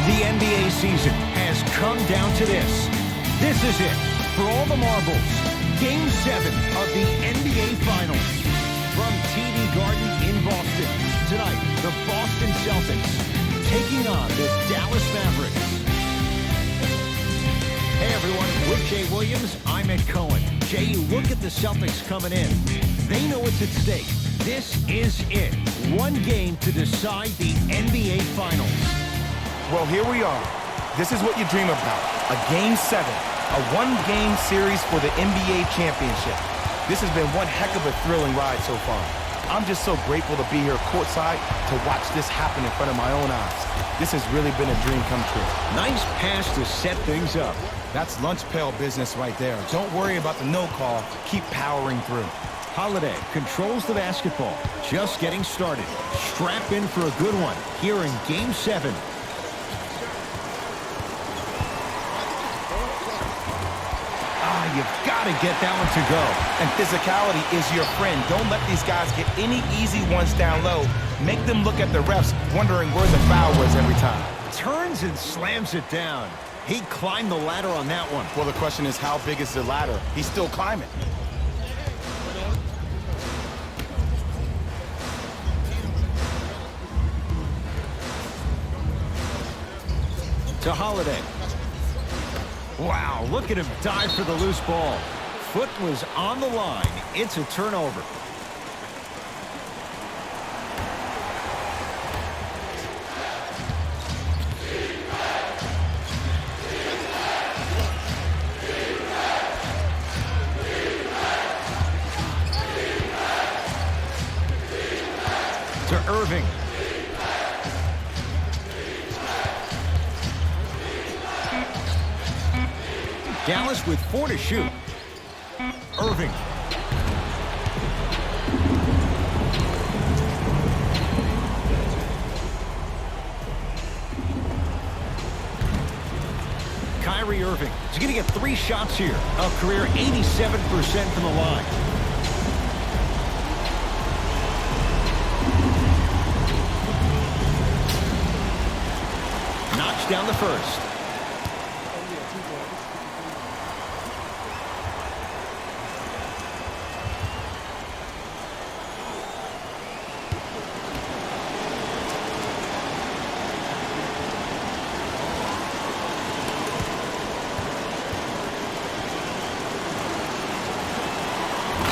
The NBA season has come down to this. This is it. For all the marbles, Game 7 of the NBA Finals. From TD Garden in Boston, tonight, the Boston Celtics taking on the Dallas Mavericks. Hey everyone, with Jay Williams, I'm Ed Cohen. Jay, you look at the Celtics coming in. They know what's at stake. This is it. One game to decide the NBA Finals. Well, here we are. This is what you dream about. A Game 7. A one-game series for the NBA championship. This has been one heck of a thrilling ride so far. I'm just so grateful to be here courtside to watch this happen in front of my own eyes. This has really been a dream come true. Nice pass to set things up. That's lunch pail business right there. Don't worry about the no call. Keep powering through. Holiday controls the basketball. Just getting started. Strap in for a good one here in Game 7. You've got to get that one to go. And physicality is your friend. Don't let these guys get any easy ones down low. Make them look at the refs, wondering where the foul was every time. Turns and slams it down. He climbed the ladder on that one. Well, the question is, how big is the ladder? He's still climbing. To Holiday. Wow, look at him dive for the loose ball. Foot was on the line. It's a turnover. To Irving. Dallas with 4 to shoot. Irving. Kyrie Irving. He's going to get 3 shots here. A career 87% from the line. Knocks down the first.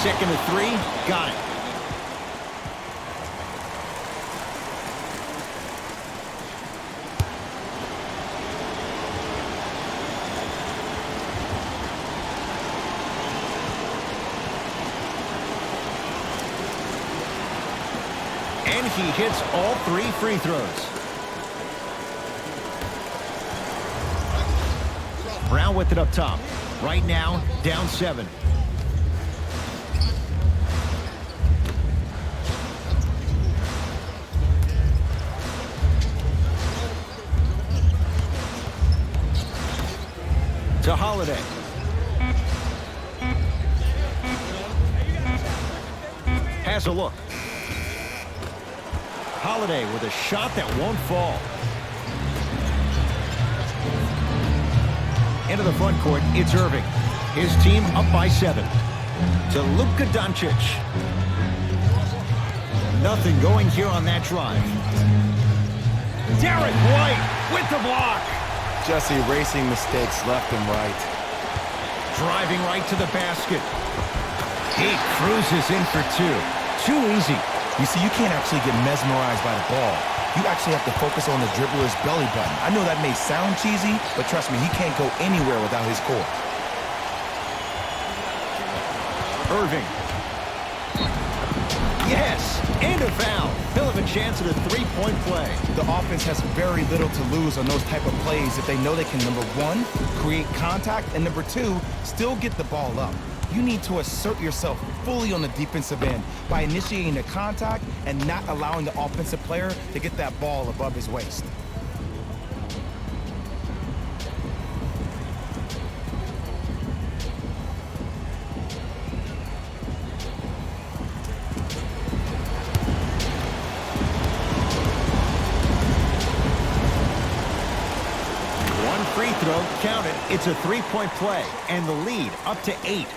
Second to 3, got it. And he hits all 3 free throws. Brown with it up top. Right now, down 7. To Holiday. Has a look. Holiday with a shot that won't fall. Into the front court, it's Irving. His team up by 7. To Luka Doncic. Nothing going here on that drive. Derrick White with the block. Just erasing mistakes left and right. Driving right to the basket. He cruises in for 2. Too easy. You see, you can't actually get mesmerized by the ball. You actually have to focus on the dribbler's belly button. I know that may sound cheesy, but trust me, he can't go anywhere without his core. Irving. Yes, and a foul. He'll have a chance at a 3-point play. The offense has very little to lose on those type of plays if they know they can, number 1, create contact, and number 2, still get the ball up. You need to assert yourself fully on the defensive end by initiating the contact and not allowing the offensive player to get that ball above his waist. count it. It's a three-point play, and the lead up to 8.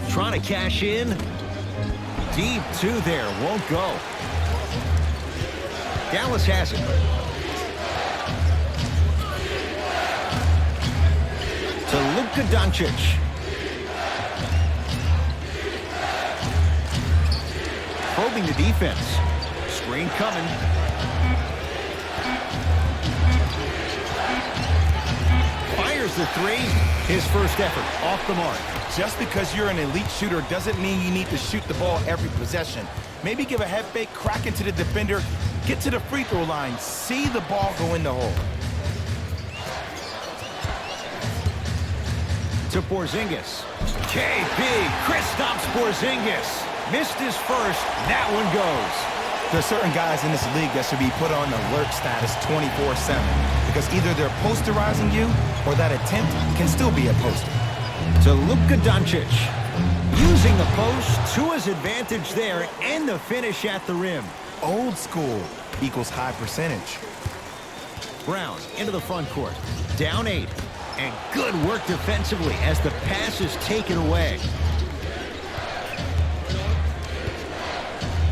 Trying to cash in. Deep two there. Won't go. Dallas has it. To Luka Doncic. Probing the defense. Screen coming. Fires the three. His first effort off the mark. Just because you're an elite shooter doesn't mean you need to shoot the ball every possession. Maybe give a head fake, crack into the defender, get to the free throw line, see the ball go in the hole. To Porzingis. KP, Kristaps Porzingis. Missed his first. That one goes. There's certain guys in this league that should be put on alert status 24/7 because either they're posterizing you or that attempt can still be a poster. To Luka Doncic. Using the post to his advantage there and the finish at the rim. Old school equals high percentage. Brown into the front court. Down 8. And good work defensively as the pass is taken away.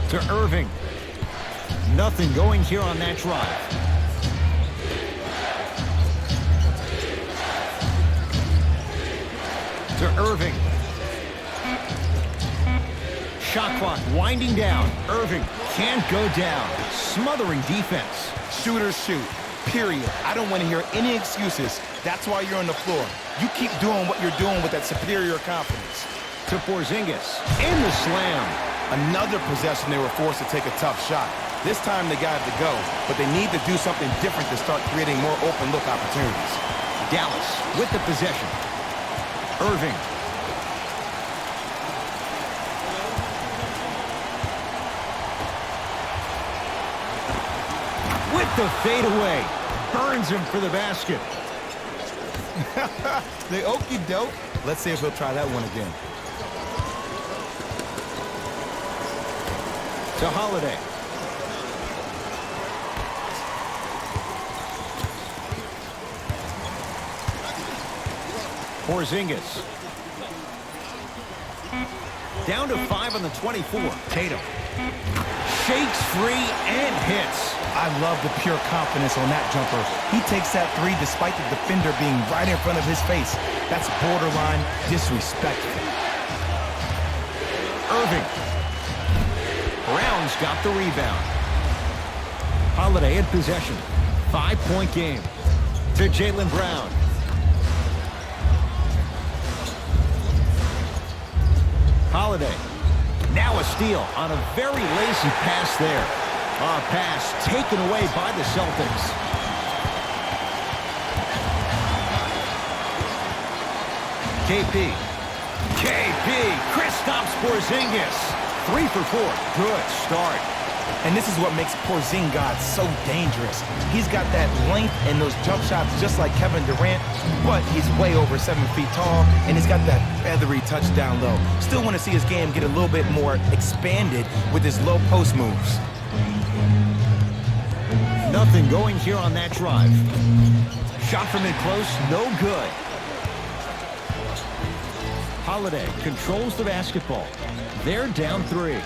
To Irving. Nothing going here on that drive. To Irving. Shot clock winding down. Irving can't go down. Smothering defense. Shooters shoot. Period. I don't want to hear any excuses. That's why you're on the floor. You keep doing what you're doing with that superior confidence. To Porzingis. In the slam. Another possession they were forced to take a tough shot. This time they got to go, but they need to do something different to start creating more open look opportunities. Dallas with the possession. Irving. With the fadeaway. Burns him for the basket. The okie doke. Let's see if he'll try that one again. To Holiday. Porzingis. Down to 5 on the 24. Tatum. Shakes free and hits. I love the pure confidence on that jumper. He takes that three despite the defender being right in front of his face. That's borderline disrespectful. Irving. Brown's got the rebound. Holiday in possession. 5-point game. To Jaylen Brown. Holiday. Now a steal on a very lazy pass there. A pass taken away by the Celtics. KP. Kristaps Porzingis. 3 for 4. Good start. And this is what makes Porzingis so dangerous. He's got that length and those jump shots just like Kevin Durant, but he's way over 7 feet tall, and he's got that feathery touch down low. Still want to see his game get a little bit more expanded with his low post moves. Nothing going here on that drive. Shot from in close, no good. Holiday controls the basketball. They're down 3.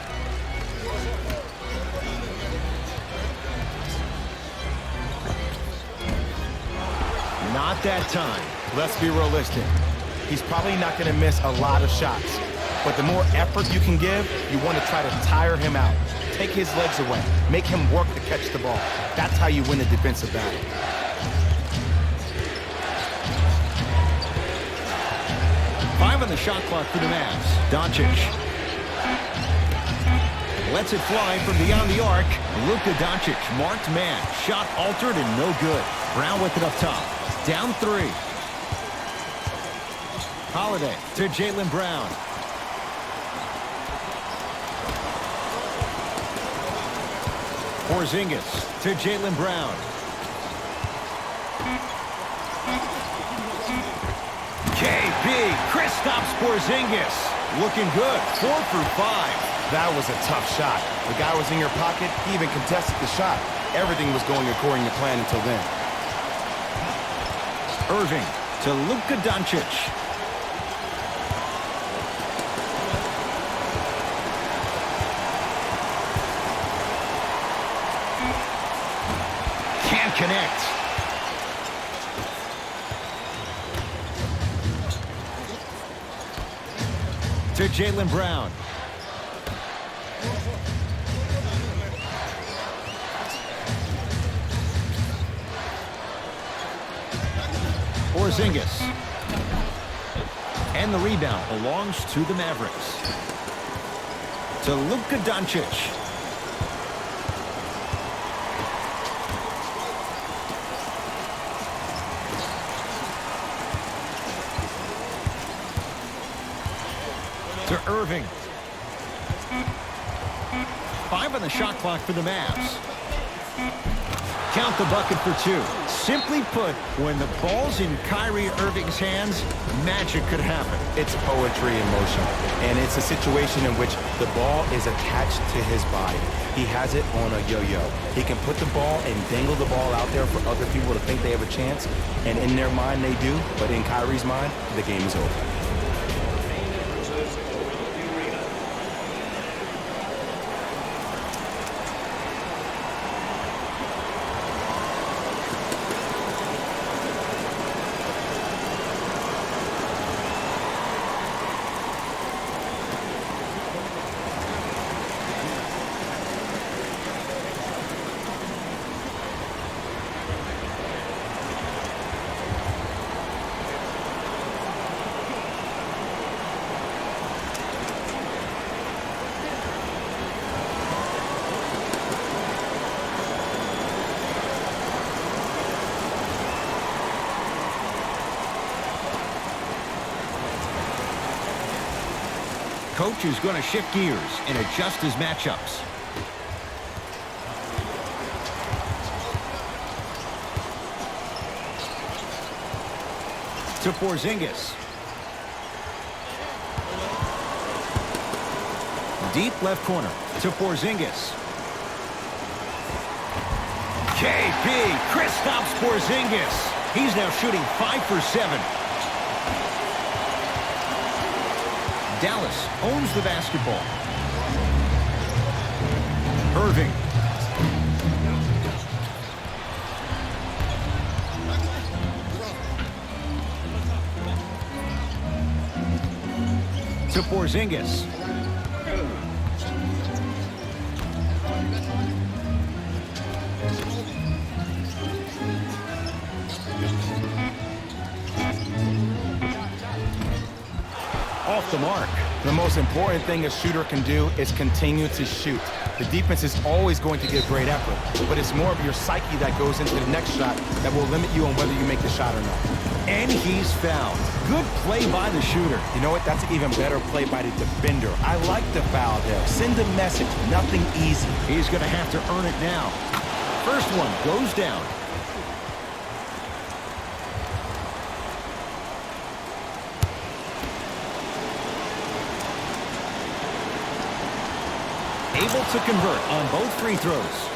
Not that time. Let's be realistic. He's probably not going to miss a lot of shots. But the more effort you can give, you want to try to tire him out. Take his legs away. Make him work to catch the ball. That's how you win a defensive battle. Five on the shot clock for the Mavs. Doncic. Lets it fly from beyond the arc. Luka Doncic, marked man. Shot altered and no good. Brown with it up top. Down 3. Holiday to Jaylen Brown. Porzingis to Jaylen Brown. KB, Kristaps Porzingis. Looking good. 4 for 5. That was a tough shot. The guy was in your pocket. He even contested the shot. Everything was going according to plan until then. Irving to Luka Doncic. Can't connect. To Jaylen Brown. Porzingis. And the rebound belongs to the Mavericks. To Luka Doncic. To Irving. 5 on the shot clock for the Mavs. Count the bucket for 2. Simply put, when the ball's in Kyrie Irving's hands, magic could happen. It's poetry in motion, and it's a situation in which the ball is attached to his body. He has it on a yo-yo. He can put the ball and dangle the ball out there for other people to think they have a chance, and in their mind they do, but in Kyrie's mind, the game is over. Coach is going to shift gears and adjust his matchups. To Porzingis. Deep left corner to Porzingis. KB, Kristaps Porzingis. He's now shooting 5 for 7. Dallas owns the basketball. Irving. To Porzingis. Off the mark. The most important thing a shooter can do is continue to shoot. The defense is always going to give great effort, but it's more of your psyche that goes into the next shot that will limit you on whether you make the shot or not. And he's fouled. Good play by the shooter. You know what? That's an even better play by the defender. I like the foul there. Send a message. Nothing easy. He's going to have to earn it now. First one goes down. Able to convert on both free throws.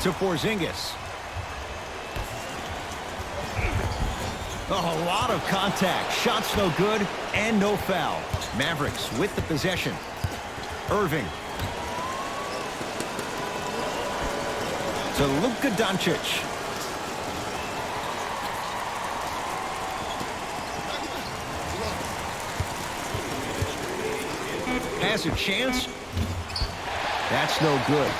To Porzingis. A lot of contact. Shots no good and no foul. Mavericks with the possession. Irving. To Luka Doncic. Has a chance. That's no good.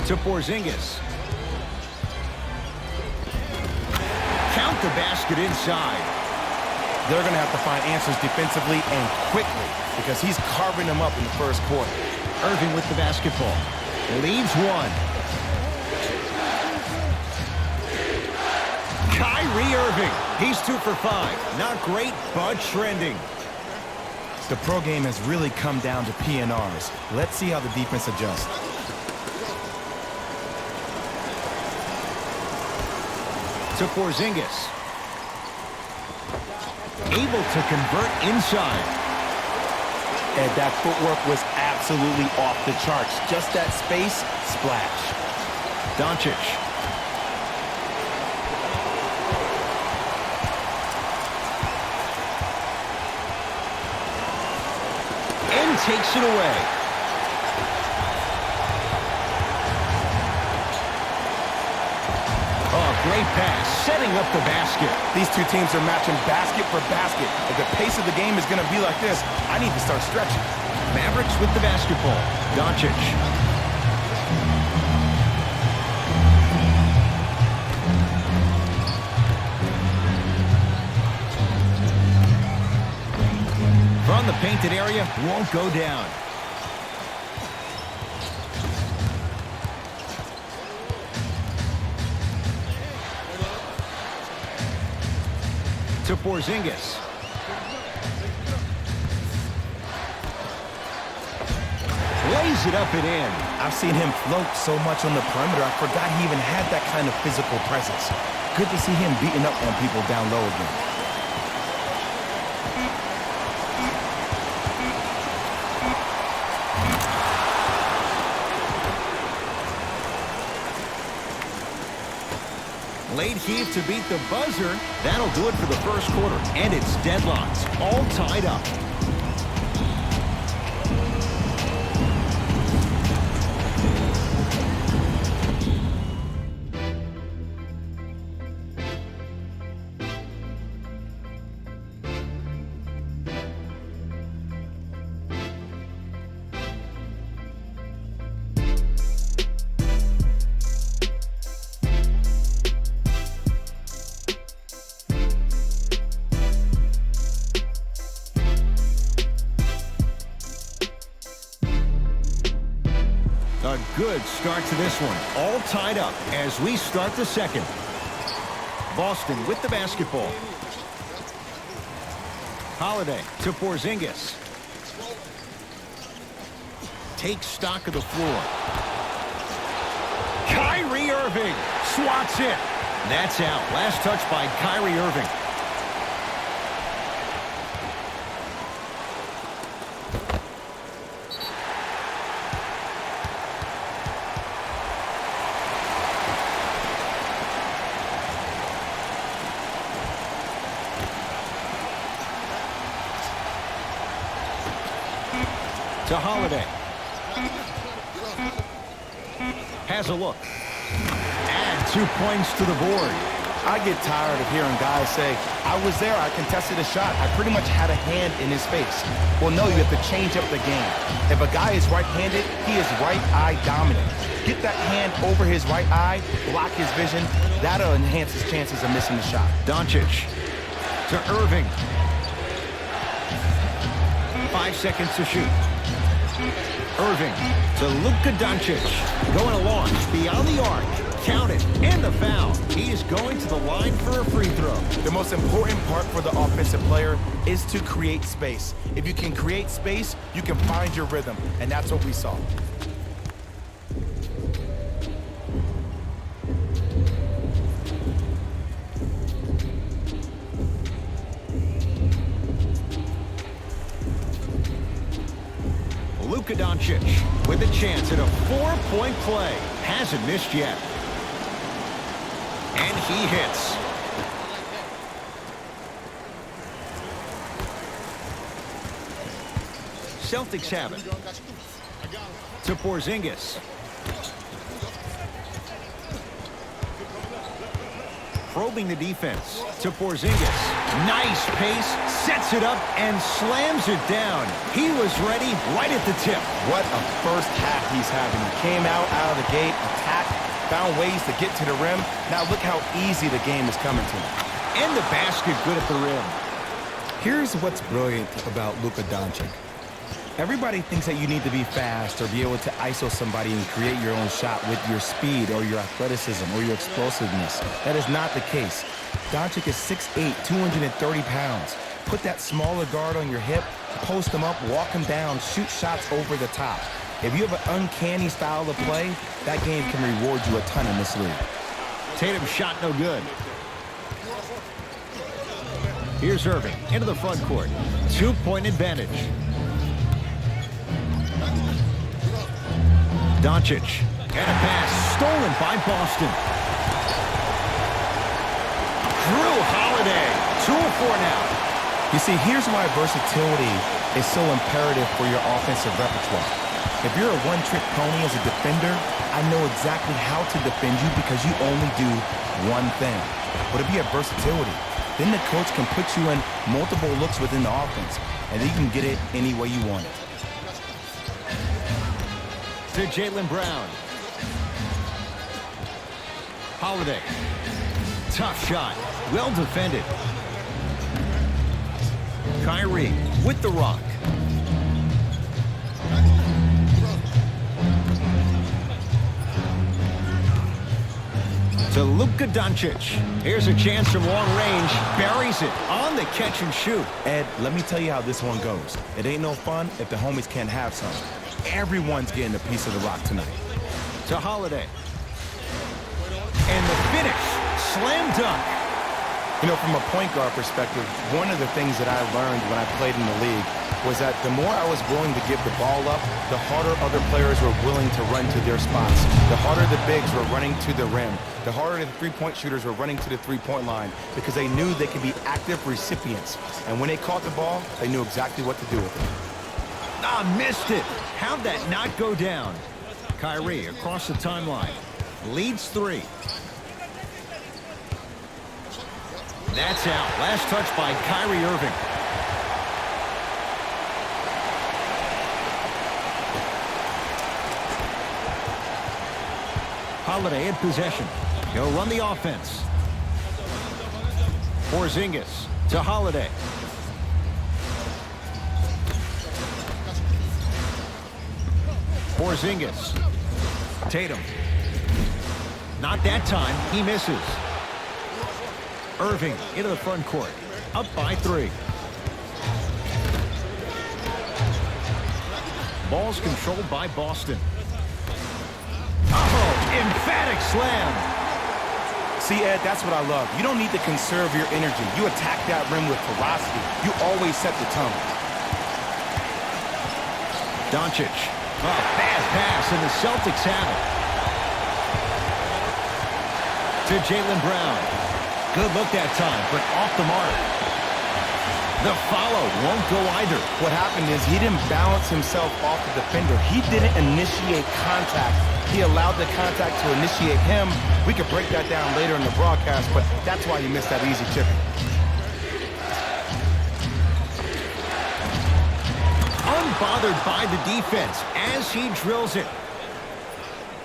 To Porzingis. Count the basket inside. They're going to have to find answers defensively and quickly because he's carving them up in the first quarter. Irving with the basketball. Leads one. Kyrie Irving. He's 2 for 5. Not great, but trending. The pro game has really come down to PNRs. Let's see how the defense adjusts. To Porzingis. Able to convert inside. And that footwork was absolutely off the charts. Just that space, splash. Doncic. And takes it away. Oh, great pass, setting up the basket. These two teams are matching basket for basket. If the pace of the game is going to be like this, I need to start stretching. Mavericks with the basketball. Doncic. From the painted area, won't go down. To Porzingis. Lays it up and in. I've seen him float so much on the perimeter, I forgot he even had that kind of physical presence. Good to see him beating up on people down low again. Late heave to beat the buzzer. That'll do it for the first quarter. And it's deadlocked, all tied up. A good start to this one. All tied up as we start the second. Boston with the basketball. Holiday to Porzingis. Takes stock of the floor. Kyrie Irving swats it. That's out. Last touch by Kyrie Irving. To Holiday. Has a look. Add 2 points to the board. I get tired of hearing guys say, I was there, I contested a shot, I pretty much had a hand in his face. Well, no, you have to change up the game. If a guy is right-handed, he is right eye dominant. Get that hand over his right eye, block his vision. That'll enhance his chances of missing the shot. Doncic to Irving. 5 seconds to shoot. Irving to Luka Doncic. Going to launch beyond the arc. Count it. And the foul. He is going to the line for a free throw. The most important part for the offensive player is to create space. If you can create space, you can find your rhythm. And that's what we saw. Luka Doncic with a chance at a 4-point play. Hasn't missed yet. And he hits. Celtics have it. To Porzingis. Probing the defense. To Porzingis. Nice pace, sets it up, and slams it down. He was ready right at the tip. What a first half he's having. He came out of the gate, attacked, found ways to get to the rim. Now look how easy the game is coming to him. And the basket good at the rim. Here's what's brilliant about Luka Doncic. Everybody thinks that you need to be fast or be able to ISO somebody and create your own shot with your speed or your athleticism or your explosiveness. That is not the case. Doncic is 6'8", 230 pounds. Put that smaller guard on your hip, post him up, walk him down, shoot shots over the top. If you have an uncanny style of play, that game can reward you a ton in this league. Tatum shot no good. Here's Irving into the front court. 2-point advantage. Doncic. And a pass stolen by Boston. Jrue Holiday. 2 of 4 now. You see, here's why versatility is so imperative for your offensive repertoire. If you're a one-trick pony as a defender, I know exactly how to defend you because you only do one thing. But if you have versatility, then the coach can put you in multiple looks within the offense, and you can get it any way you want it. To Jaylen Brown. Holiday. Tough shot. Well defended. Kyrie with the rock. To Luka Doncic. Here's a chance from long range. Buries it on the catch and shoot. Ed, let me tell you how this one goes. It ain't no fun if the homies can't have some. Everyone's getting a piece of the rock tonight. To Holiday. And the finish. Slam dunk. You know, from a point guard perspective, one of the things that I learned when I played in the league was that the more I was willing to give the ball up, the harder other players were willing to run to their spots. The harder the bigs were running to the rim. The harder the three-point shooters were running to the three-point line because they knew they could be active recipients. And when they caught the ball, they knew exactly what to do with it. Ah, missed it. How'd that not go down? Kyrie across the timeline. Leads 3. That's out. Last touch by Kyrie Irving. Holiday in possession. He'll run the offense. Porzingis to Holiday. Porzingis. Tatum. Not that time. He misses. Irving into the front court. Up by 3. Ball's controlled by Boston. Oh, emphatic slam. See, Ed, that's what I love. You don't need to conserve your energy. You attack that rim with ferocity. You always set the tone. Doncic. Oh, bad pass, and the Celtics have it. To Jaylen Brown. Good look that time, but off the mark. The follow won't go either. What happened is he didn't balance himself off the defender. He didn't initiate contact. He allowed the contact to initiate him. We could break that down later in the broadcast, but that's why you missed that easy chip. Unbothered by the defense as he drills it.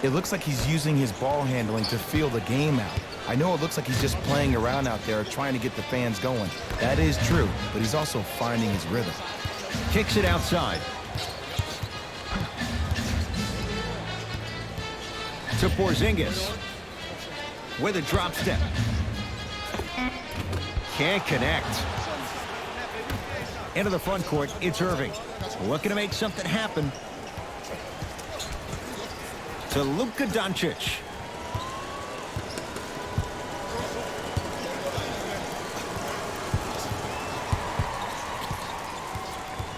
It looks like he's using his ball handling to feel the game out. I know it looks like he's just playing around out there trying to get the fans going. That is true, but he's also finding his rhythm. Kicks it outside. To Porzingis. With a drop step. Can't connect. Into the front court, it's Irving. Looking to make something happen. To Luka Doncic.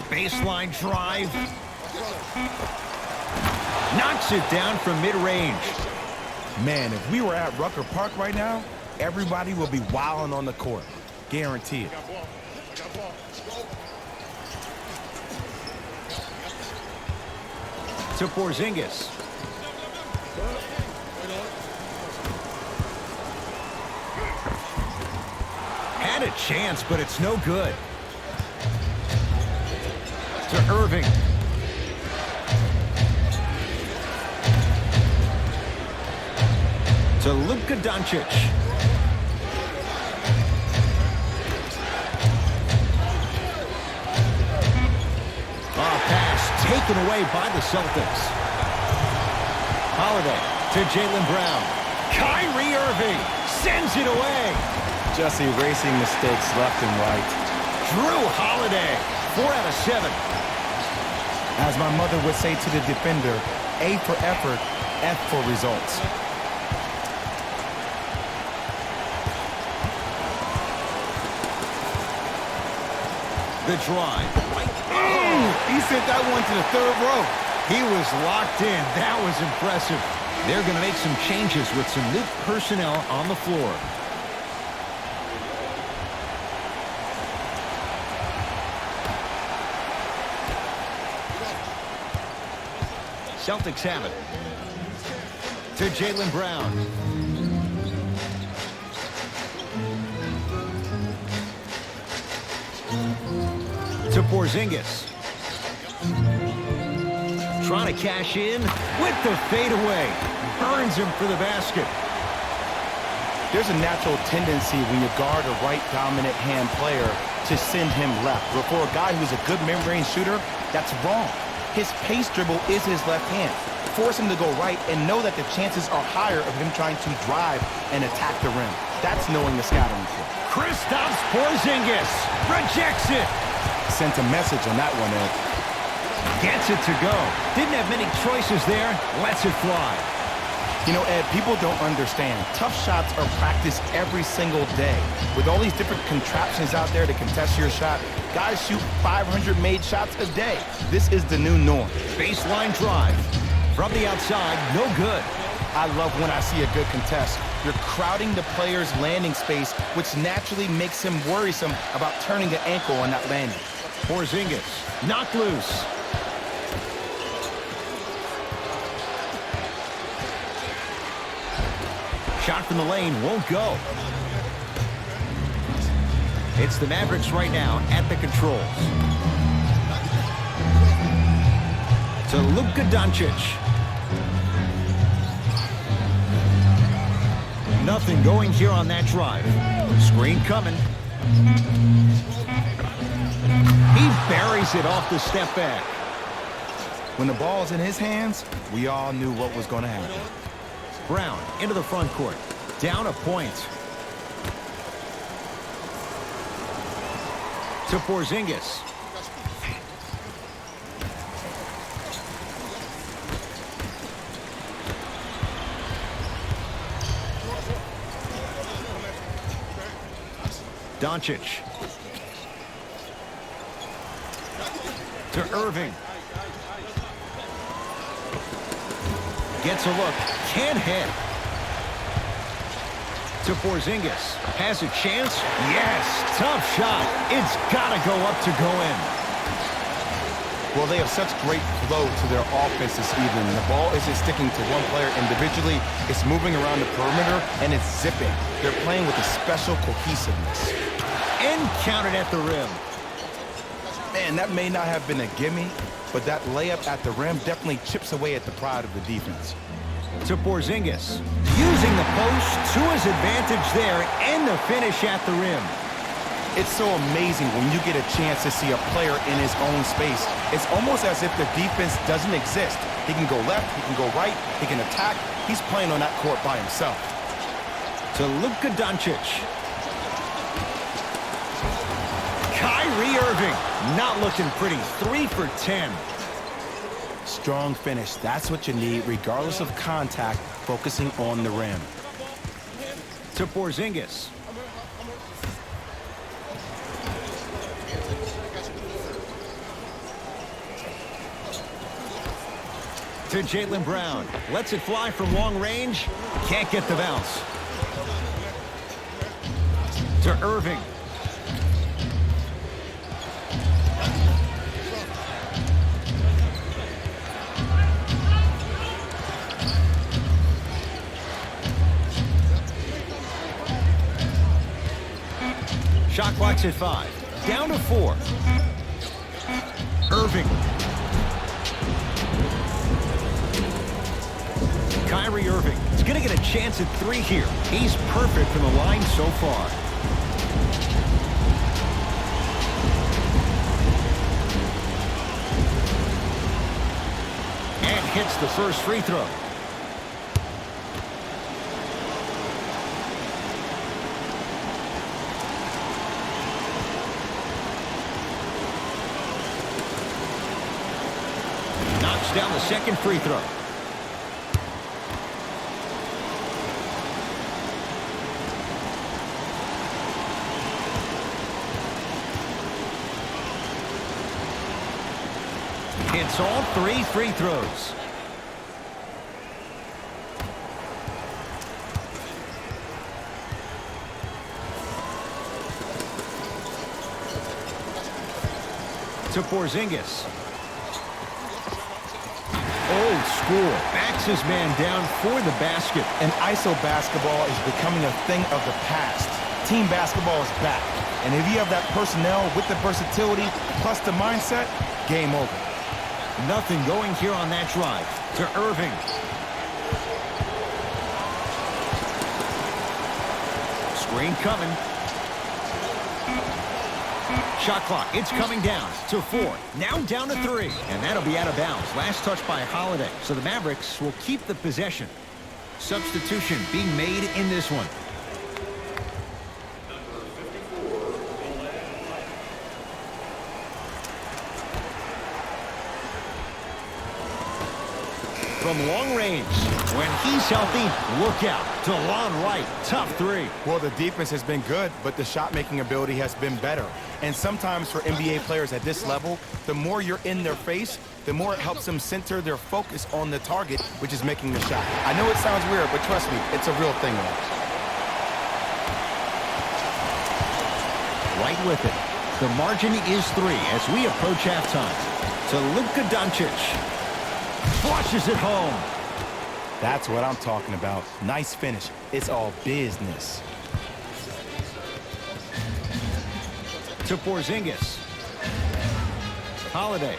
Baseline drive. Knocks it down from mid-range. Man, if we were at Rucker Park right now, everybody will be wilding on the court. Guaranteed. To Porzingis. Had a chance, but it's no good. To Irving. To Luka Doncic. Oh, pass taken away by the Celtics. Holiday to Jaylen Brown. Kyrie Irving sends it away. Just erasing mistakes left and right. Jrue Holiday, 4 out of 7. As my mother would say to the defender, A for effort, F for results. The drive. He sent that one to the third row. He was locked in. That was impressive. They're going to make some changes with some new personnel on the floor. Celtics have it. To Jaylen Brown. To Porzingis. Trying to cash in with the fadeaway. Earns him for the basket. There's a natural tendency when you guard a right dominant hand player to send him left. But for a guy who's a good mid-range shooter, that's wrong. His pace dribble is his left hand. Force him to go right and know that the chances are higher of him trying to drive and attack the rim. That's knowing the scouting report. Kristaps Porzingis rejects it. Sent a message on that one, Ed. Gets it to go. Didn't have many choices there. Lets it fly. You know, Ed, people don't understand. Tough shots are practiced every single day. With all these different contraptions out there to contest your shot, guys shoot 500 made shots a day. This is the new norm. Baseline drive. From the outside, no good. I love when I see a good contest. You're crowding the player's landing space, which naturally makes him worrisome about turning the ankle on that landing. Porzingis knocked loose. Shot from the lane won't go. It's the Mavericks right now at the controls. To Luka Doncic. Nothing going here on that drive. Screen coming. He buries it off the step back. When the ball's in his hands, we all knew what was going to happen. Brown into the front court. Down a point. To Porzingis. Doncic. To Irving. Gets a look. Can't hit. To Porzingis. Has a chance? Yes. Tough shot. It's got to go up to go in. Well, they have such great flow to their offense this evening. The ball isn't sticking to one player individually. It's moving around the perimeter, and it's zipping. They're playing with a special cohesiveness. And counted at the rim. Man, that may not have been a gimme, but that layup at the rim definitely chips away at the pride of the defense. To Porzingis. Using the post to his advantage there, and the finish at the rim. It's so amazing when you get a chance to see a player in his own space. It's almost as if the defense doesn't exist. He can go left, he can go right, he can attack. He's playing on that court by himself. To Luka Doncic. Kyrie Irving, not looking pretty. 3 for 10. Strong finish. That's what you need, regardless of contact, focusing on the rim. To Porzingis. To Jaylen Brown. Lets it fly from long range. Can't get the bounce. To Irving. Shot clock's at 5. Down to 4. Irving. Kyrie Irving is going to get a chance at 3 here. He's perfect from the line so far. hits the first free throw. Knocks down the second free throw. Hits all 3 free throws. To Porzingis. Old school. Backs his man down for the basket. And ISO basketball is becoming a thing of the past. Team basketball is back. And if you have that personnel with the versatility plus the mindset, game over. Nothing going here on that drive. To Irving. Screen coming. Shot clock, it's coming down to 4. Now down to 3. And that'll be out of bounds. Last touch by Holiday. So the Mavericks will keep the possession. Substitution being made in this one. From long range, when he's healthy, look out. DeLon Wright, tough 3. Well, the defense has been good, but the shot-making ability has been better. And sometimes for NBA players at this level, the more you're in their face, the more it helps them center their focus on the target, which is making the shot. I know it sounds weird, but trust me, it's a real thing. Right with it. The margin is 3 as we approach halftime. To Luka Doncic. Flushes it home. That's what I'm talking about. Nice finish. It's all business. To Porzingis. Holiday.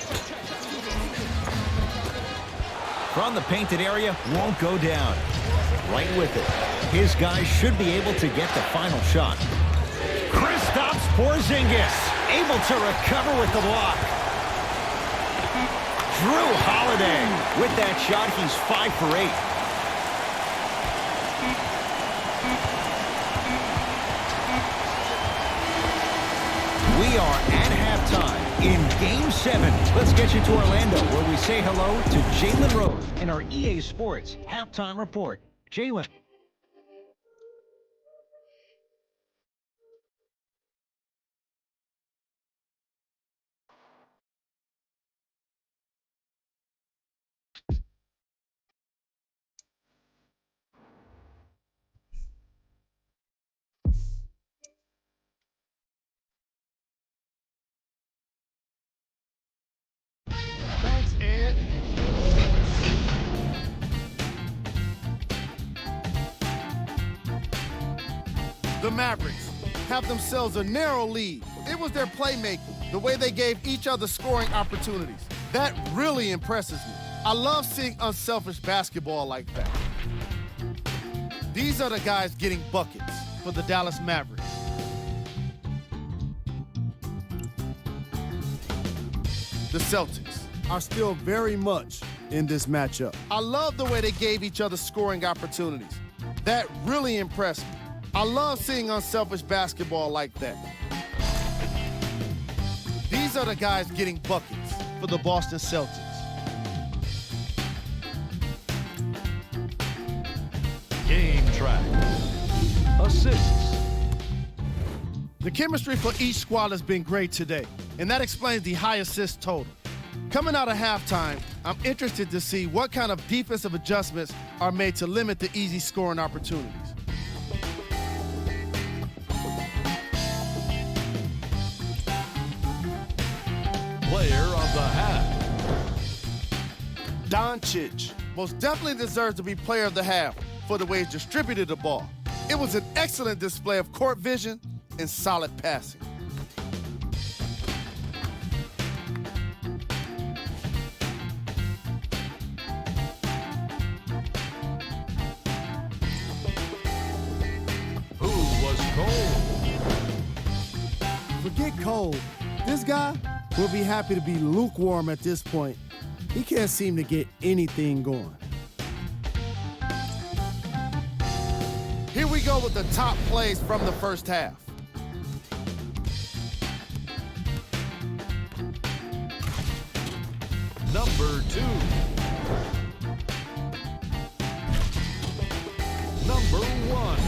From the painted area, won't go down. Right with it. His guys should be able to get the final shot. Kristaps Porzingis able to recover with the block. Jrue Holiday. With that shot, he's 5 for 8. We are at halftime in Game 7. Let's get you to Orlando, where we say hello to Jalen Rose in our EA Sports Halftime Report. Jaylen. Thanks, Ed. The Mavericks have themselves a narrow lead. It was their playmaking, the way they gave each other scoring opportunities. That really impresses me. I love seeing unselfish basketball like that. These are the guys getting buckets for the Dallas Mavericks. The Celtics are still very much in this matchup. I love the way they gave each other scoring opportunities. That really impressed me. I love seeing unselfish basketball like that. These are the guys getting buckets for the Boston Celtics. Game track. Assists. The chemistry for each squad has been great today, and that explains the high assist total. Coming out of halftime, I'm interested to see what kind of defensive adjustments are made to limit the easy scoring opportunities. Player of the half. Doncic most definitely deserves to be player of the half for the way he distributed the ball. It was an excellent display of court vision and solid passing. Who was cold? Forget cold. This guy will be happy to be lukewarm at this point. he can't seem to get anything going. Here we go with the top plays from the first half. Number 2. Number 1.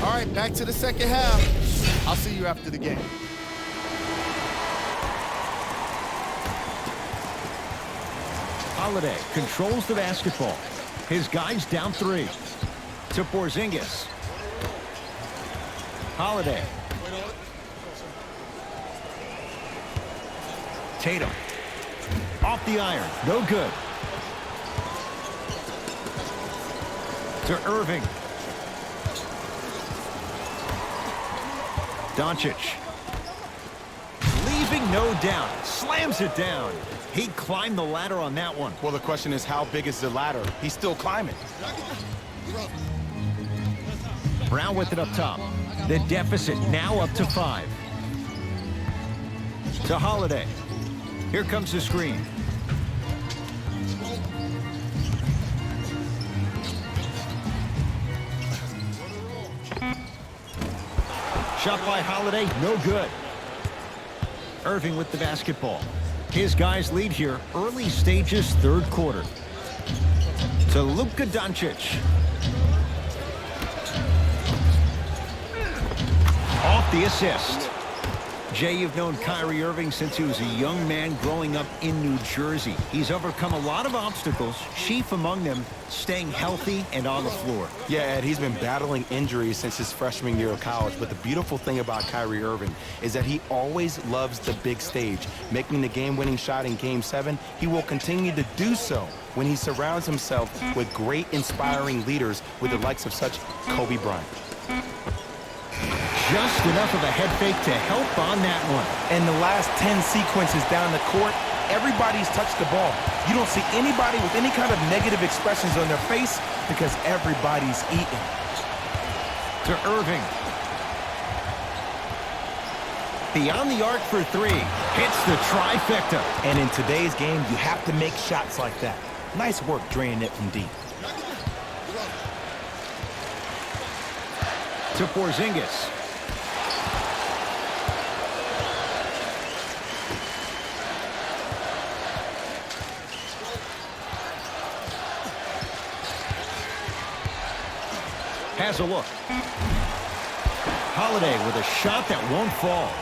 All right, back to the second half. I'll see you after the game. Holiday controls the basketball. His guys down 3. To Porzingis. Holiday. Tatum. Off the iron. No good. To Irving. Doncic. Leaving no doubt. Slams it down. He climbed the ladder on that one. Well, the question is, how big is the ladder? He's still climbing. Brown with it up top. The deficit now up to 5. To Holiday. Here comes the screen. Shot by Holiday, no good. Irving with the basketball. His guys lead here, early stages, third quarter. To Luka Doncic. Off the assist. Jay, you've known Kyrie Irving since he was a young man growing up in New Jersey. He's overcome a lot of obstacles, chief among them staying healthy and on the floor. Yeah, Ed, he's been battling injuries since his freshman year of college, but the beautiful thing about Kyrie Irving is that he always loves the big stage. Making the game-winning shot in Game 7, he will continue to do so when he surrounds himself with great, inspiring leaders with the likes of such Kobe Bryant. Just enough of a head fake to help on that one. And the last 10 sequences down the court, everybody's touched the ball. You don't see anybody with any kind of negative expressions on their face because everybody's eating. To Irving. Beyond the arc for 3. Hits the trifecta. And in today's game, you have to make shots like that. Nice work draining it from deep. To Porzingis. Has a look. Holiday with a shot that won't fall.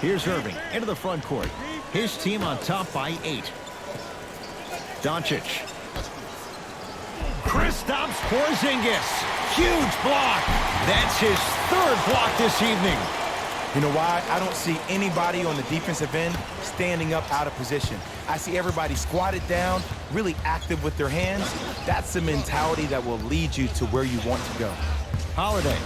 Here's Irving into the front court. His team on top by 8. Doncic. Kristaps Porzingis. Huge block. That's his 3rd block this evening. You know why? I don't see anybody on the defensive end standing up out of position. I see everybody squatted down, really active with their hands. That's the mentality that will lead you to where you want to go. Holiday.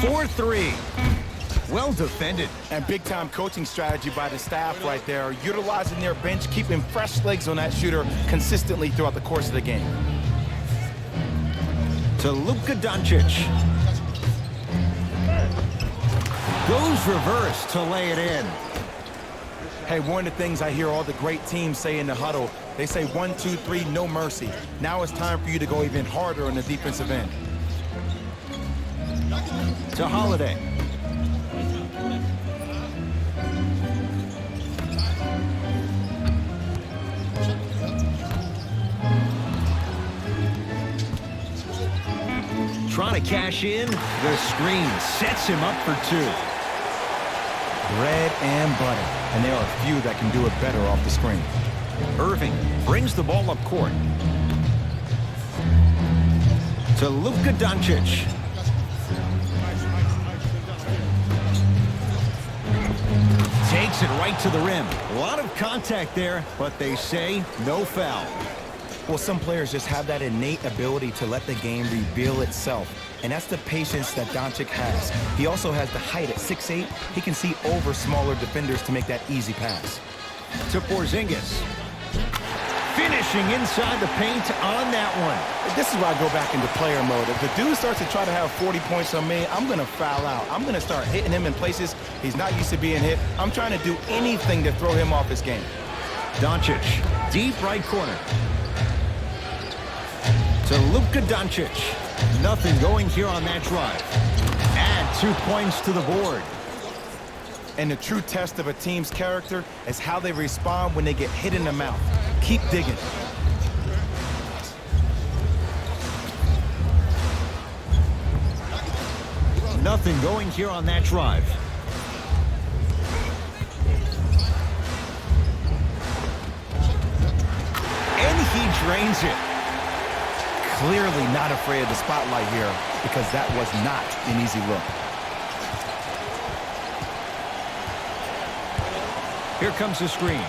For 3. Well defended. And big-time coaching strategy by the staff right there, utilizing their bench, keeping fresh legs on that shooter consistently throughout the course of the game. To Luka Doncic. Goes reverse to lay it in. Hey, one of the things I hear all the great teams say in the huddle, they say 1, 2, 3, no mercy. Now it's time for you to go even harder on the defensive end. To Holiday. Trying to cash in. The screen sets him up for 2. Bread and butter. And there are a few that can do it better off the screen. Irving brings the ball up court. To Luka Doncic. Takes it right to the rim. A lot of contact there, but they say no foul. Well, some players just have that innate ability to let the game reveal itself. And that's the patience that Doncic has. He also has the height at 6'8". He can see over smaller defenders to make that easy pass. To Porzingis. Finishing inside the paint on that one. This is where I go back into player mode. If the dude starts to try to have 40 points on me, I'm going to foul out. I'm going to start hitting him in places he's not used to being hit. I'm trying to do anything to throw him off his game. Doncic, deep right corner. To Luka Doncic. Nothing going here on that drive. Add 2 points to the board. And the true test of a team's character is how they respond when they get hit in the mouth. Keep digging. Nothing going here on that drive. And he drains it. Clearly not afraid of the spotlight here because that was not an easy look. Here comes the screen.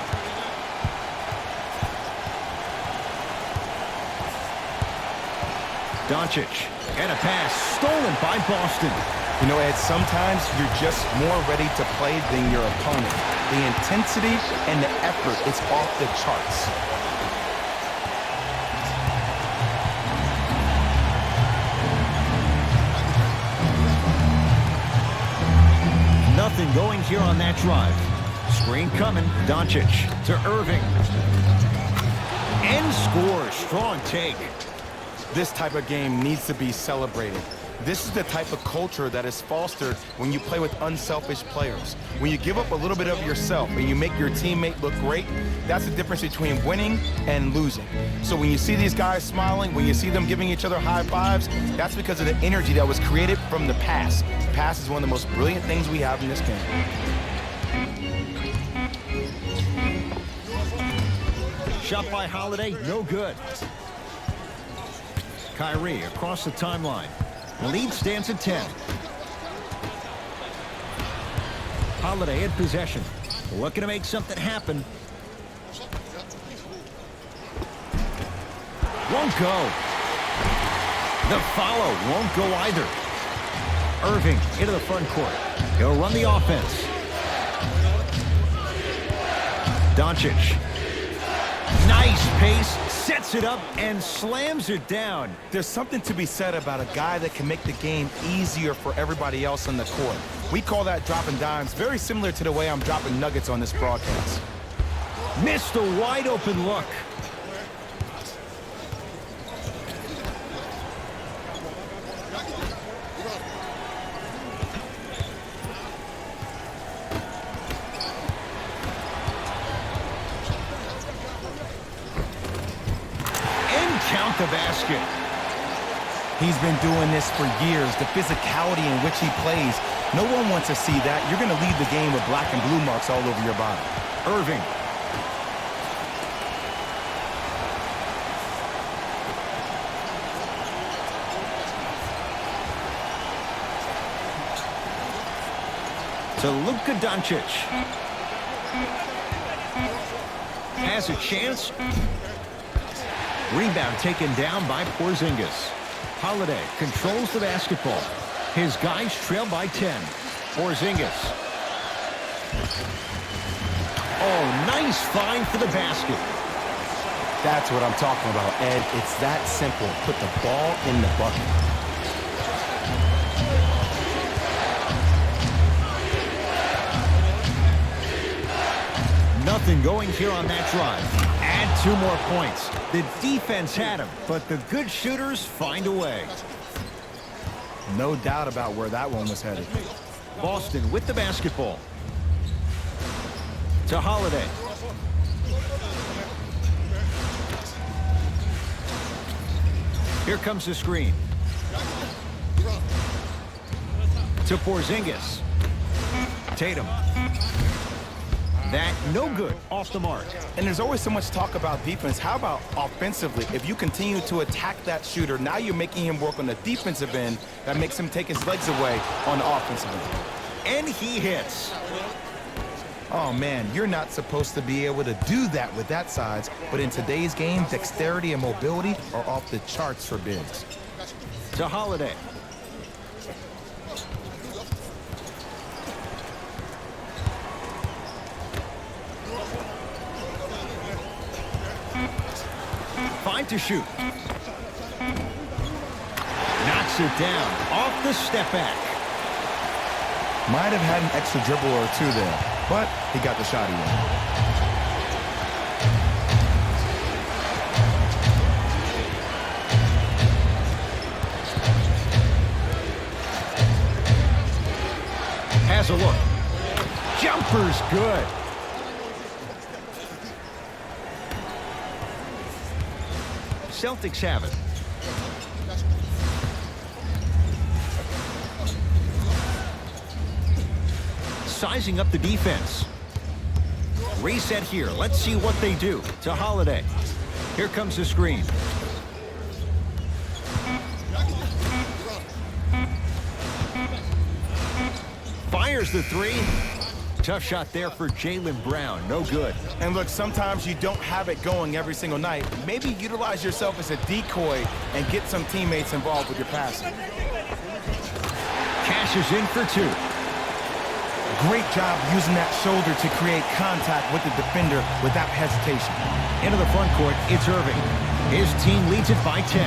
Doncic, and a pass stolen by Boston. You know, Ed, sometimes you're just more ready to play than your opponent. The intensity and the effort is off the charts. Nothing going here on that drive. Screen coming. Doncic to Irving. And scores. Strong take. This type of game needs to be celebrated. This is the type of culture that is fostered when you play with unselfish players. When you give up a little bit of yourself and you make your teammate look great, that's the difference between winning and losing. So when you see these guys smiling, when you see them giving each other high fives, that's because of the energy that was created from the pass. The pass is one of the most brilliant things we have in this game. Shot by Holiday, no good. Kyrie across the timeline. Lead stands at 10. Holiday in possession. Looking to make something happen. Won't go. The follow won't go either. Irving into the front court. He'll run the offense. Doncic. Nice pace, sets it up, and slams it down. There's something to be said about a guy that can make the game easier for everybody else on the court. We call that dropping dimes, very similar to the way I'm dropping nuggets on this broadcast. Missed a wide open look. Count the basket. He's been doing this for years. The physicality in which he plays, no one wants to see that. You're going to leave the game with black and blue marks all over your body. Irving. To Luka Doncic. Has a chance. Rebound taken down by Porzingis. Holiday controls the basketball. His guys trail by 10. Porzingis. Oh, nice find for the basket. That's what I'm talking about, Ed. It's that simple. Put the ball in the bucket. Nothing going here on that drive. Add 2 more points. The defense had him, but the good shooters find a way. No doubt about where that one was headed. Boston with the basketball. To Holiday. Here comes the screen. To Porzingis. Tatum. That no good, off the mark. And there's always so much talk about defense. How about offensively? If you continue to attack that shooter, now you're making him work on the defensive end. That makes him take his legs away on the offensive end. And he hits. Oh, man, you're not supposed to be able to do that with that size. But in today's game, dexterity and mobility are off the charts for bigs. To Holiday. 5 to shoot. Knocks it down off the step back. Might have had an extra dribble or two there, but he got the shot in. Has a look. Jumper's good. Celtics have it. Sizing up the defense. Reset here. Let's see what they do to Holiday. Here comes the screen. Fires the three. Tough shot there for Jaylen Brown. No good. And look, sometimes you don't have it going every single night. Maybe utilize yourself as a decoy and get some teammates involved with your passing. Cashes in for 2. Great job using that shoulder to create contact with the defender without hesitation. Into the front court, it's Irving. His team leads it by 10.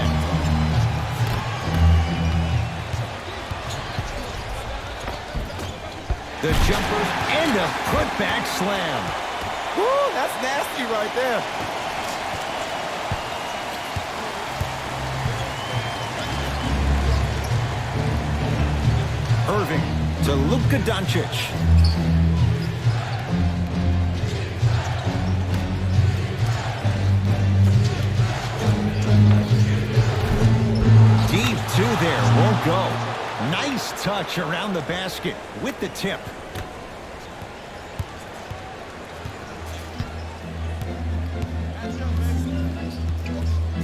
The jumper and a putback slam. Woo, that's nasty right there. Irving to Luka Doncic. Deep 2 there, won't go. Nice touch around the basket with the tip.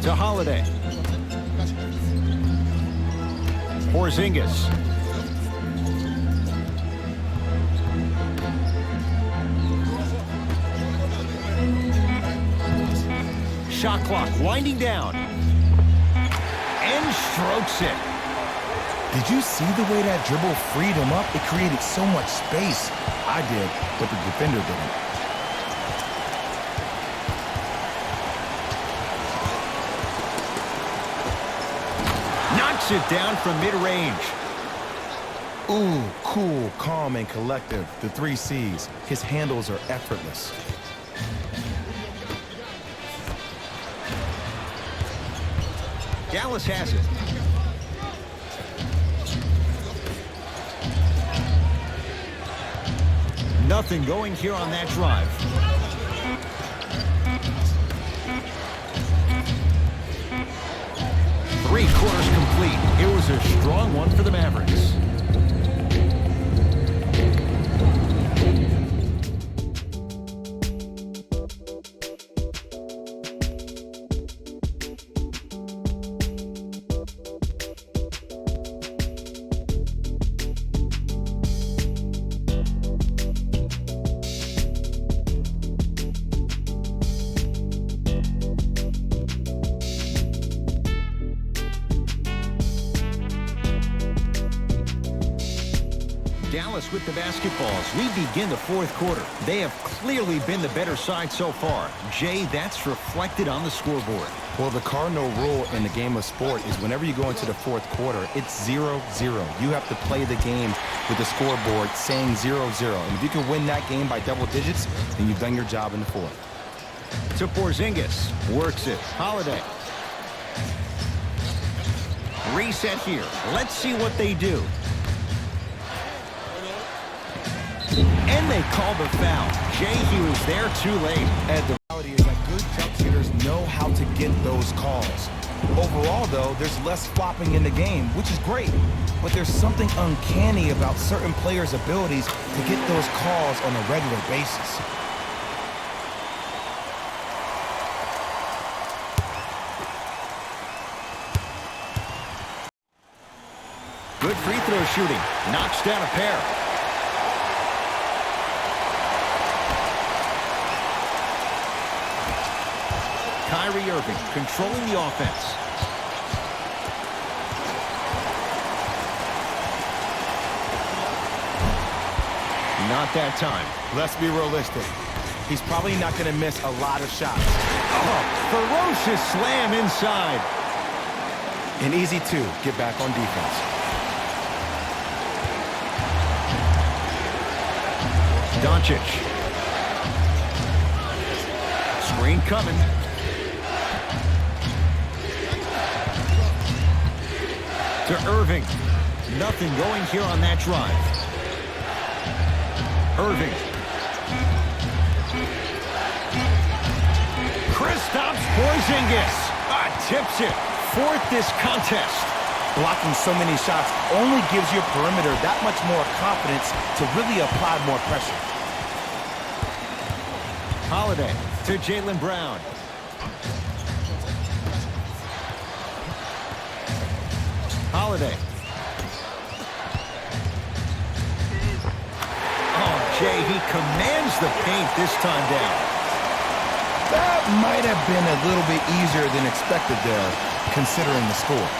To Holiday. Porzingis. Shot clock winding down. And strokes it. Did you see the way that dribble freed him up? It created so much space. I did, but the defender didn't. Knocks it down from mid-range. Ooh, cool, calm, and collective. The 3 C's. His handles are effortless. Dallas has it. Nothing going here on that drive. Three-quarters complete. It was a strong one for the Mavericks. Dallas with the basketballs. We begin the 4th quarter. They have clearly been the better side so far. Jay, that's reflected on the scoreboard. Well, the cardinal rule in the game of sport is whenever you go into the 4th quarter, it's 0-0. You have to play the game with the scoreboard saying 0-0. And if you can win that game by double digits, then you've done your job in the 4th. To Porzingis. Works it. Holiday. Reset here. Let's see what they do. And they call the foul. Jay, he was there too late. And the reality is that good jump shooters know how to get those calls. Overall, though, there's less flopping in the game, which is great. But there's something uncanny about certain players' abilities to get those calls on a regular basis. Good free throw shooting. Knocks down a pair. Kyrie Irving controlling the offense. Not that time. Let's be realistic. He's probably not going to miss a lot of shots. Oh, ferocious slam inside. And easy to get back on defense. Doncic. Screen coming. To Irving. Nothing going here on that drive. Irving. Kristaps Porzingis. Tips it. Fourth this contest. Blocking so many shots only gives your perimeter that much more confidence to really apply more pressure. Holiday to Jaylen Brown. Holiday. Oh, Jay, he commands the paint this time down. That might have been a little bit easier than expected there, considering the score.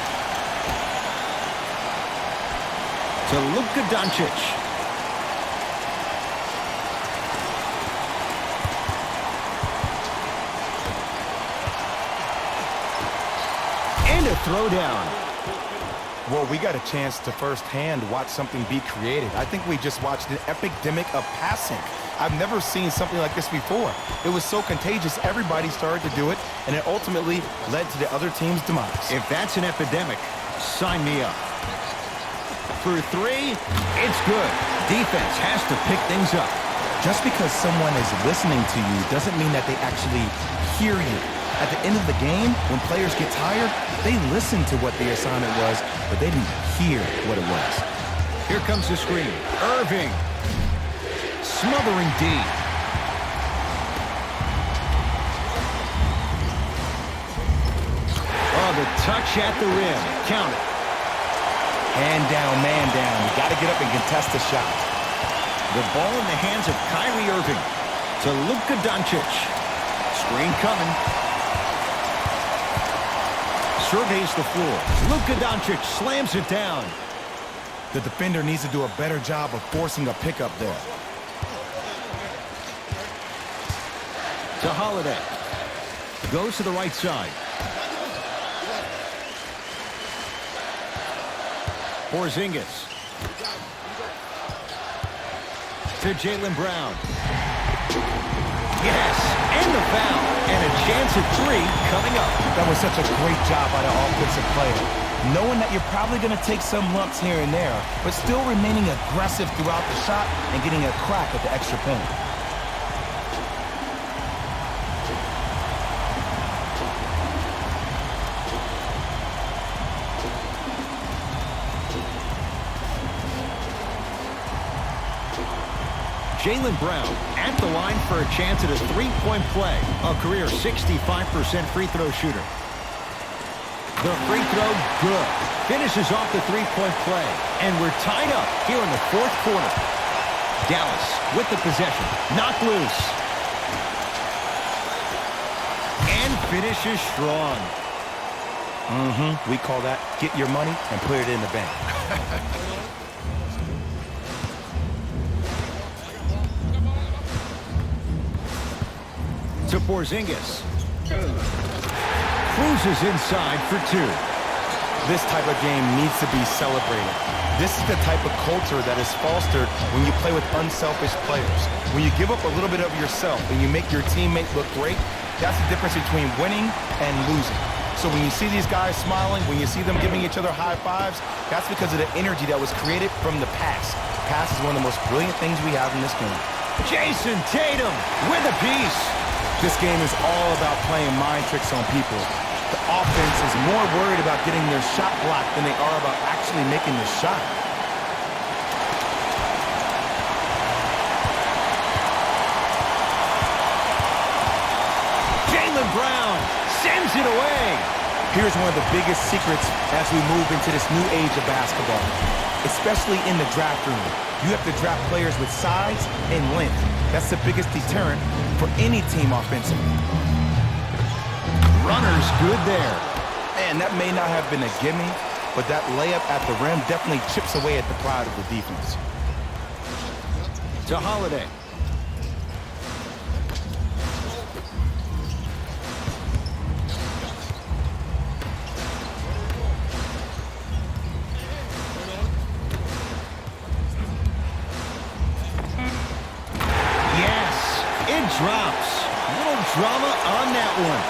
To Luka Doncic. And a throwdown. Well, we got a chance to firsthand watch something be created. I think we just watched an epidemic of passing. I've never seen something like this before. It was so contagious, everybody started to do it, and it ultimately led to the other team's demise. If that's an epidemic, sign me up. For three, it's good. Defense has to pick things up. Just because someone is listening to you doesn't mean that they actually hear you. At the end of the game, when players get tired, they listen to what the assignment was, but they didn't hear what it was. Here comes the screen. Irving. Smothering D. Oh, the touch at the rim. Count it. Hand down, man down. You got to get up and contest the shot. The ball in the hands of Kyrie Irving. To Luka Doncic. Screen coming. Surveys the floor. Luka Doncic slams it down. The defender needs to do a better job of forcing a pickup there. To Holiday. Goes to the right side. Porzingis. To Jaylen Brown. Yes, and the foul. And a chance at three coming up. That was such a great job by the offensive player. Knowing that you're probably going to take some lumps here and there, but still remaining aggressive throughout the shot and getting a crack at the extra point. Jaylen Brown at the line for a chance at a three-point play. A career 65% free throw shooter. The free throw, good. Finishes off the three-point play. And we're tied up here in the fourth quarter. Dallas with the possession. Knocked loose. And finishes strong. We call that get your money and put it in the bank. To Porzingis. Cruises inside for two. This type of game needs to be celebrated. This is the type of culture that is fostered when you play with unselfish players. When you give up a little bit of yourself and you make your teammate look great, that's the difference between winning and losing. So when you see these guys smiling, when you see them giving each other high fives, that's because of the energy that was created from the pass. Pass is one of the most brilliant things we have in this game. Jayson Tatum with a piece. This game is all about playing mind tricks on people. The offense is more worried about getting their shot blocked than they are about actually making the shot. Jaylen Brown sends it away. Here's one of the biggest secrets as we move into this new age of basketball, especially in the draft room. You have to draft players with size and length. That's the biggest deterrent for any team offensively. Runner's good there. Man, that may not have been a gimme, but that layup at the rim definitely chips away at the pride of the defense. To Holiday. drama on that one.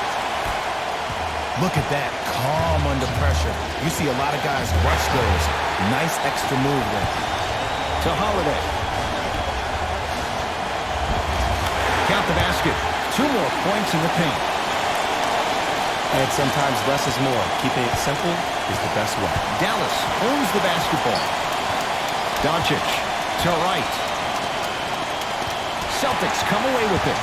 Look at that, calm under pressure. You see a lot of guys rush those. Nice extra move there. To Holiday. Count the basket. 2 more points in the paint. And sometimes less is more. Keeping it simple is the best way. Dallas owns the basketball. Doncic to right. Celtics come away with it.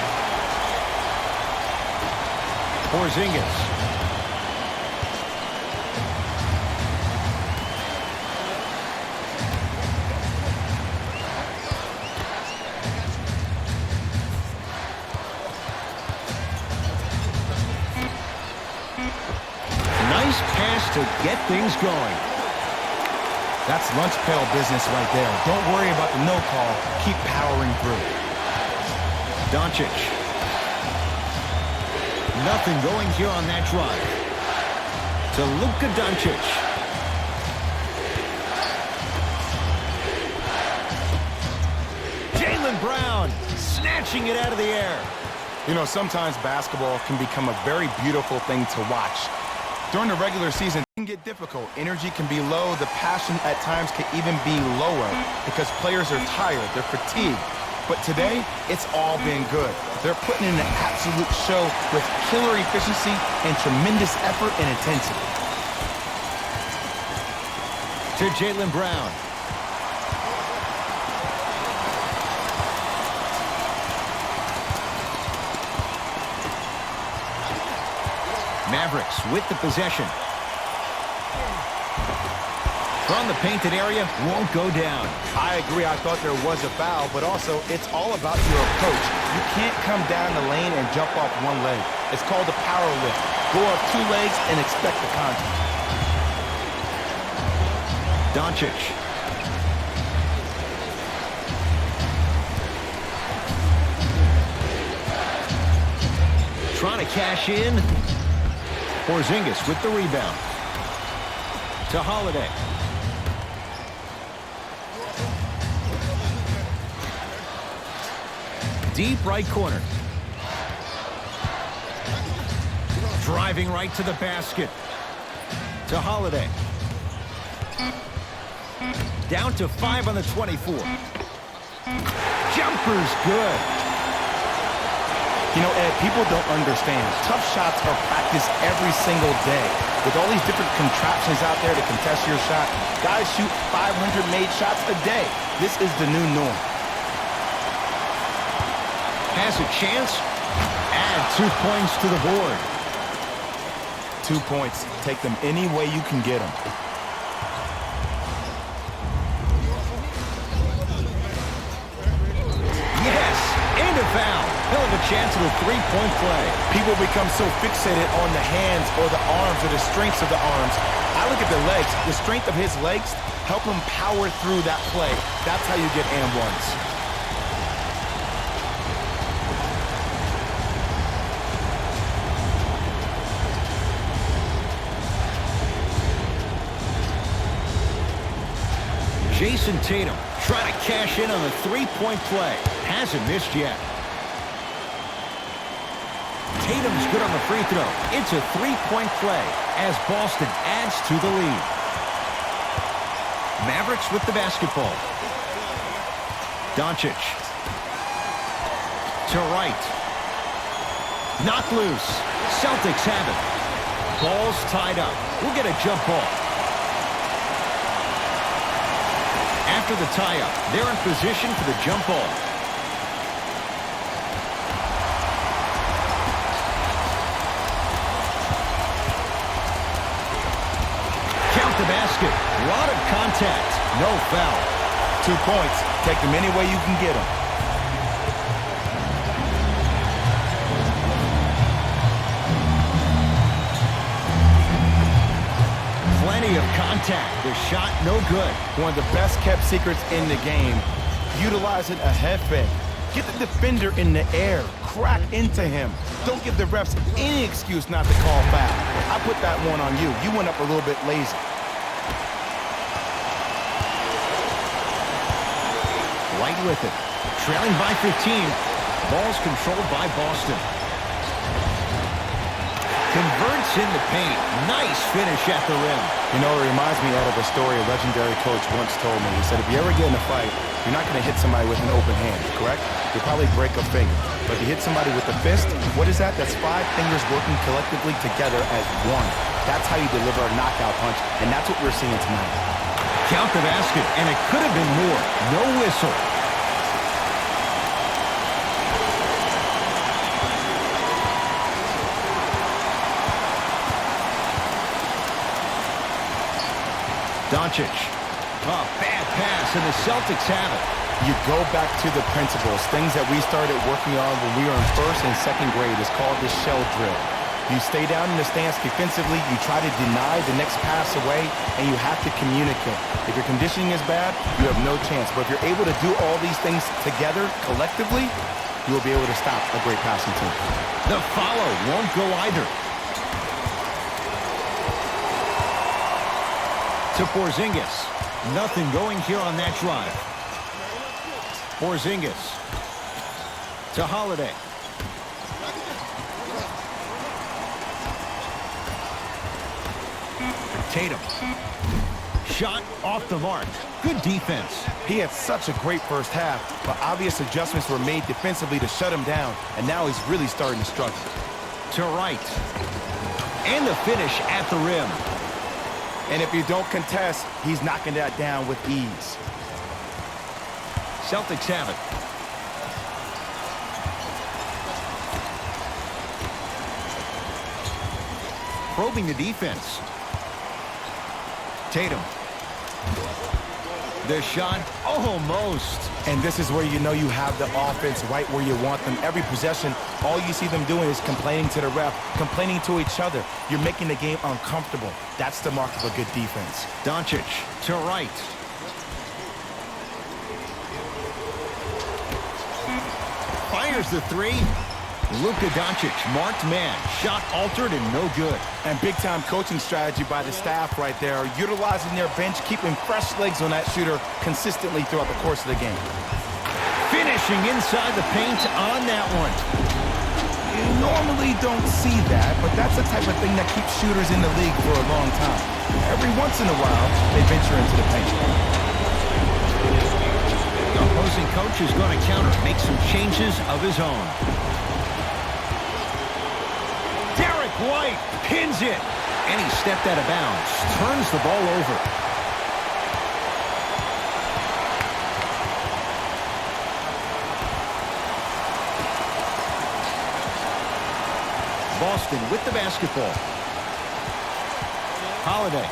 Porzingis. Nice pass to get things going. That's lunch pail business right there. Don't worry about the no call. Keep powering through. Doncic. Nothing going here on that drive. To Luka Doncic. Jaylen Brown snatching it out of the air. You know, sometimes basketball can become a very beautiful thing to watch. During the regular season, it can get difficult. Energy can be low. The passion at times can even be lower because players are tired. They're fatigued. But today, it's all been good. They're putting in an absolute show with killer efficiency and tremendous effort and intensity. To Jaylen Brown. Mavericks with the possession. From the painted area, won't go down. I agree. I thought there was a foul, but also it's all about your approach. You can't come down the lane and jump off one leg. It's called a power lift. Go up 2 legs and expect the contact. Doncic. Trying to cash in. Porzingis with the rebound. To Holiday. Deep right corner. Driving right to the basket. To Holiday. Down to 5 on the 24. Jumper's good. You know, Ed, people don't understand. Tough shots are practiced every single day. With all these different contraptions out there to contest your shot, guys shoot 500 made shots a day. This is the new norm. Has a chance. Add 2 points to the board. 2 points. Take them any way you can get them. Yes, and a foul. Hell of a chance at a 3-point play. People become so fixated on the hands or the arms or the strengths of the arms. I look at the legs. The strength of his legs help him power through that play. That's how you get and ones. Jayson Tatum trying to cash in on the 3-point play. Hasn't missed yet. Tatum's good on the free throw. It's a 3-point play as Boston adds to the lead. Mavericks with the basketball. Doncic. To right. Knocked loose. Celtics have it. Ball's tied up. We'll get a jump ball. After the tie-up, they're in position for the jump ball. Count the basket. A lot of contact. No foul. 2 points. Take them any way you can get them. Plenty of contact. The shot no good. One of the best kept secrets in the game. Utilizing a head fake. Get the defender in the air. Crack into him. Don't give the refs any excuse not to call foul. I put that one on you. You went up a little bit lazy. Right with it. Trailing by 15. Ball's controlled by Boston. gets in the paint. Nice finish at the rim. You know, it reminds me of a story a legendary coach once told me. He said, if you ever get in a fight, you're not going to hit somebody with an open hand, correct? You'll probably break a finger. But if you hit somebody with a fist, what is that? That's 5 fingers working collectively together as one. That's how you deliver a knockout punch, and that's what we're seeing tonight. Count the basket, and it could have been more. No whistle. Doncic. Oh, bad pass, and the Celtics have it. You go back to the principles, things that we started working on when we were in 1st and 2nd grade. It's called the shell drill. You stay down in the stance defensively, you try to deny the next pass away, and you have to communicate. If your conditioning is bad, you have no chance. But if you're able to do all these things together, collectively, you will be able to stop a great passing team. The follow won't go either. To Porzingis. Nothing going here on that drive. Porzingis. To Holiday. Tatum. Shot off the mark. Good defense. He had such a great first half, but obvious adjustments were made defensively to shut him down, and now he's really starting to struggle. To right. And the finish at the rim. And if you don't contest, he's knocking that down with ease. Celtics have it. Probing the defense. Tatum. The shot, almost. And this is where you know you have the offense right where you want them. Every possession, all you see them doing is complaining to the ref, complaining to each other. You're making the game uncomfortable. That's the mark of a good defense. Doncic to right. Fires the three. Luka Doncic, marked man. Shot altered and no good. And big-time coaching strategy by the staff right there, utilizing their bench, keeping fresh legs on that shooter consistently throughout the course of the game. Finishing inside the paint on that one. You normally don't see that, but that's the type of thing that keeps shooters in the league for a long time. Every once in a while, they venture into the paint. The opposing coach is going to counter, make some changes of his own. Derrick White pins it, and he stepped out of bounds, turns the ball over. Boston with the basketball. Holiday.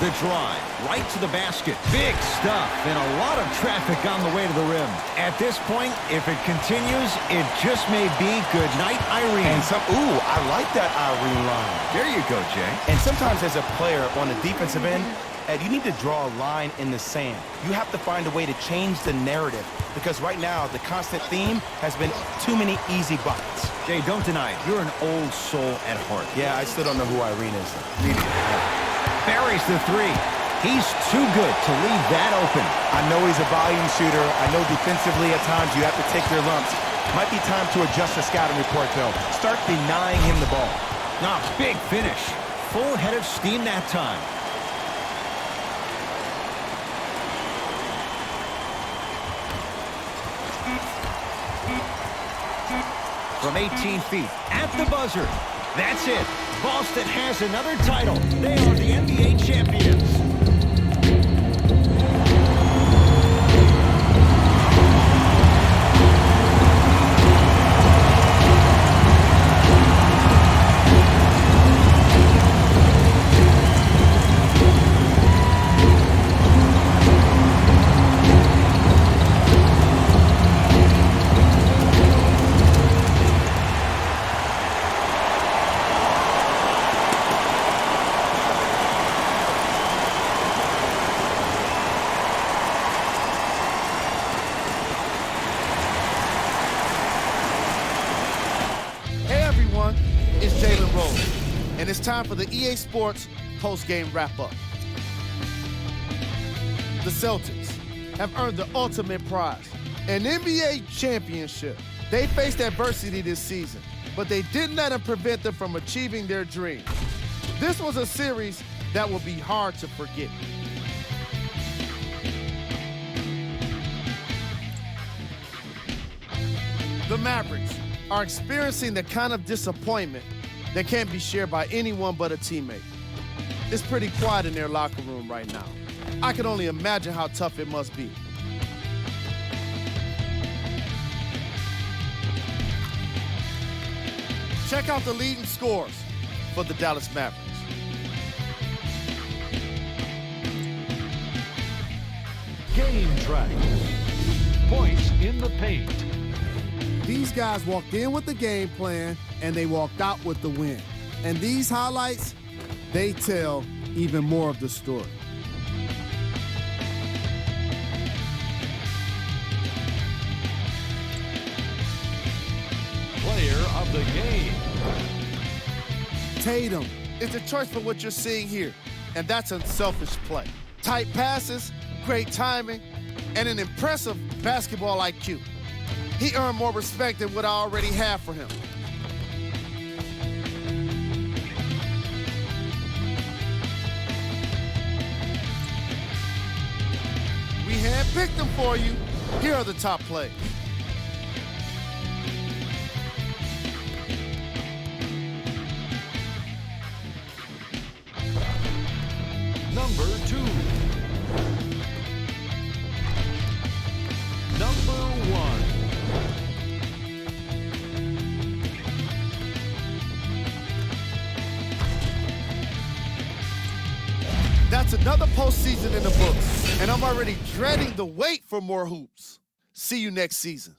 The drive, right to the basket. Big stuff, and a lot of traffic on the way to the rim. At this point, if it continues, it just may be good night, Irene. And I like that Irene line. There you go, Jay. And sometimes as a player on the defensive end, Ed, you need to draw a line in the sand. You have to find a way to change the narrative, because right now the constant theme has been too many easy buckets. Jay, don't deny it. You're an old soul at heart. Yeah, I still don't know who Irene is. Buries the three. He's too good to leave that open. I know he's a volume shooter. I know defensively at times you have to take your lumps. Might be time to adjust the scouting report, though. Start denying him the ball. Big finish. Full head of steam that time. From 18 feet, at the buzzer. That's it. Boston has another title. They are the NBA champions. It's Jalen, and it's time for the EA Sports post-game wrap-up. The Celtics have earned the ultimate prize, an NBA championship. They faced adversity this season, but they didn't let him prevent them from achieving their dream. This was a series that will be hard to forget. The Mavericks are experiencing the kind of disappointment that can't be shared by anyone but a teammate. It's pretty quiet in their locker room right now. I can only imagine how tough it must be. Check out the leading scores for the Dallas Mavericks. Game track. Points in the paint. These guys walked in with the game plan, and they walked out with the win. And these highlights, they tell even more of the story. Player of the game. Tatum is the choice for what you're seeing here, and that's unselfish play. Tight passes, great timing, and an impressive basketball IQ. He earned more respect than what I already have for him. We handpicked them for you. Here are the top plays. Number 2. Number 1. That's another postseason in the books, and I'm already dreading the wait for more hoops. See you next season.